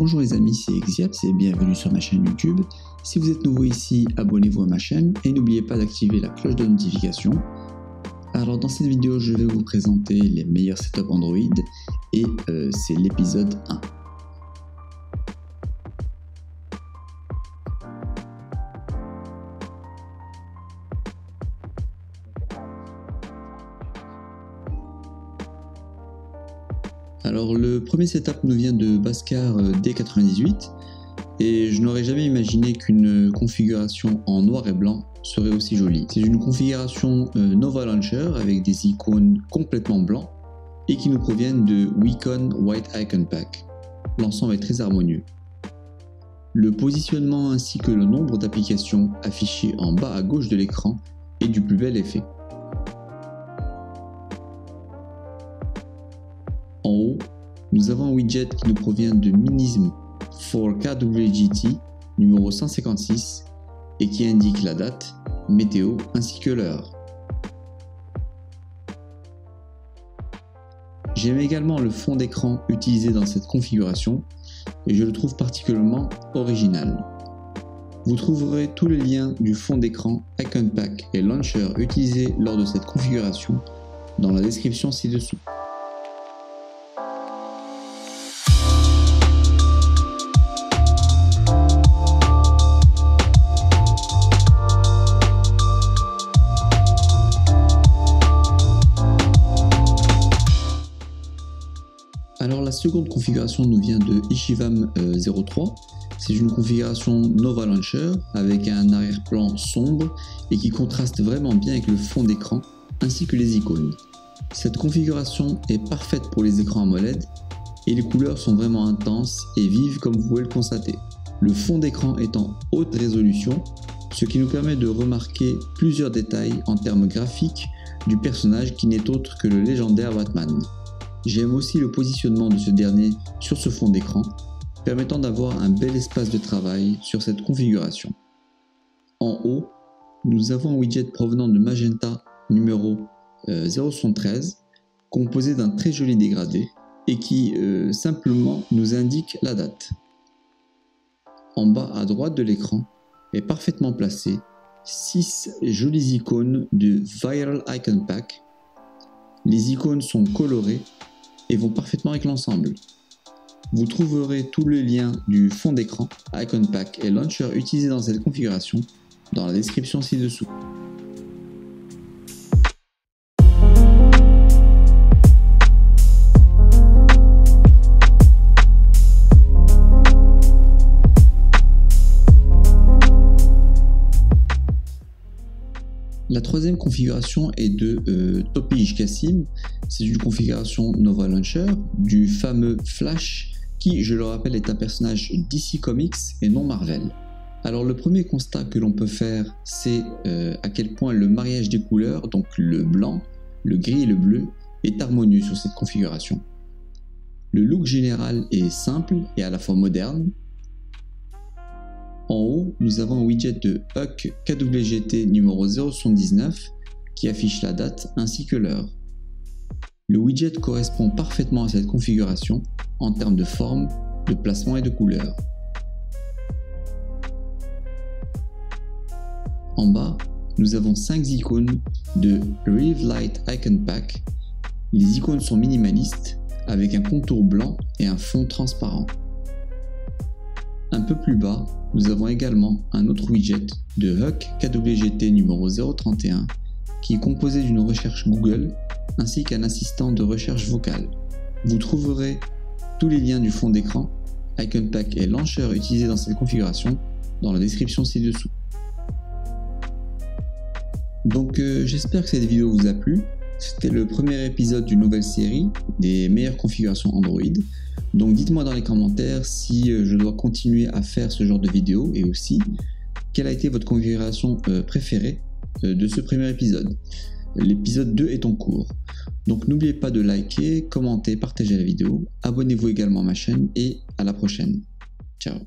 Bonjour les amis, c'est Xiaps et bienvenue sur ma chaîne YouTube. Si vous êtes nouveau ici, abonnez-vous à ma chaîne et n'oubliez pas d'activer la cloche de notification. Alors dans cette vidéo, je vais vous présenter les meilleurs setups Android et c'est l'épisode 1. Alors le premier setup nous vient de Baskar D98 et je n'aurais jamais imaginé qu'une configuration en noir et blanc serait aussi jolie. C'est une configuration Nova Launcher avec des icônes complètement blancs et qui nous proviennent de Wacom White Icon Pack. L'ensemble est très harmonieux. Le positionnement ainsi que le nombre d'applications affichées en bas à gauche de l'écran est du plus bel effet. En haut, nous avons un widget qui nous provient de Minism for KWGT numéro 156 et qui indique la date, météo ainsi que l'heure. J'aime également le fond d'écran utilisé dans cette configuration et je le trouve particulièrement original. Vous trouverez tous les liens du fond d'écran, Icon Pack et Launcher utilisés lors de cette configuration dans la description ci-dessous. Alors la seconde configuration nous vient de Ishivam 03, c'est une configuration Nova Launcher avec un arrière-plan sombre et qui contraste vraiment bien avec le fond d'écran ainsi que les icônes. Cette configuration est parfaite pour les écrans AMOLED et les couleurs sont vraiment intenses et vives comme vous pouvez le constater. Le fond d'écran est en haute résolution, ce qui nous permet de remarquer plusieurs détails en termes graphiques du personnage qui n'est autre que le légendaire Batman. J'aime aussi le positionnement de ce dernier sur ce fond d'écran, permettant d'avoir un bel espace de travail sur cette configuration. En haut, nous avons un widget provenant de Magenta numéro 073, composé d'un très joli dégradé et qui simplement nous indique la date. En bas à droite de l'écran est parfaitement placé 6 jolies icônes de Viral Icon Pack. Les icônes sont colorées et vont parfaitement avec l'ensemble. Vous trouverez tous les liens du fond d'écran, Icon Pack et Launcher utilisés dans cette configuration dans la description ci-dessous. La troisième configuration est de Topi Kassim. C'est une configuration Nova Launcher du fameux Flash qui, je le rappelle, est un personnage DC Comics et non Marvel. Alors le premier constat que l'on peut faire, c'est à quel point le mariage des couleurs, donc le blanc, le gris et le bleu, est harmonieux sur cette configuration. Le look général est simple et à la fois moderne. En haut, nous avons un widget de Huck KWGT numéro 079 qui affiche la date ainsi que l'heure. Le widget correspond parfaitement à cette configuration en termes de forme, de placement et de couleur. En bas, nous avons 5 icônes de Rive Light Icon Pack. Les icônes sont minimalistes avec un contour blanc et un fond transparent. Un peu plus bas, nous avons également un autre widget de Huck KWGT numéro 031 qui est composé d'une recherche Google ainsi qu'un assistant de recherche vocale. Vous trouverez tous les liens du fond d'écran, Icon Pack et Launcher utilisés dans cette configuration dans la description ci-dessous. Donc j'espère que cette vidéo vous a plu. C'était le premier épisode d'une nouvelle série des meilleures configurations Android. Donc dites-moi dans les commentaires si je dois continuer à faire ce genre de vidéo et aussi quelle a été votre configuration préférée de ce premier épisode. L'épisode 2 est en cours. Donc n'oubliez pas de liker, commenter, partager la vidéo. Abonnez-vous également à ma chaîne et à la prochaine. Ciao.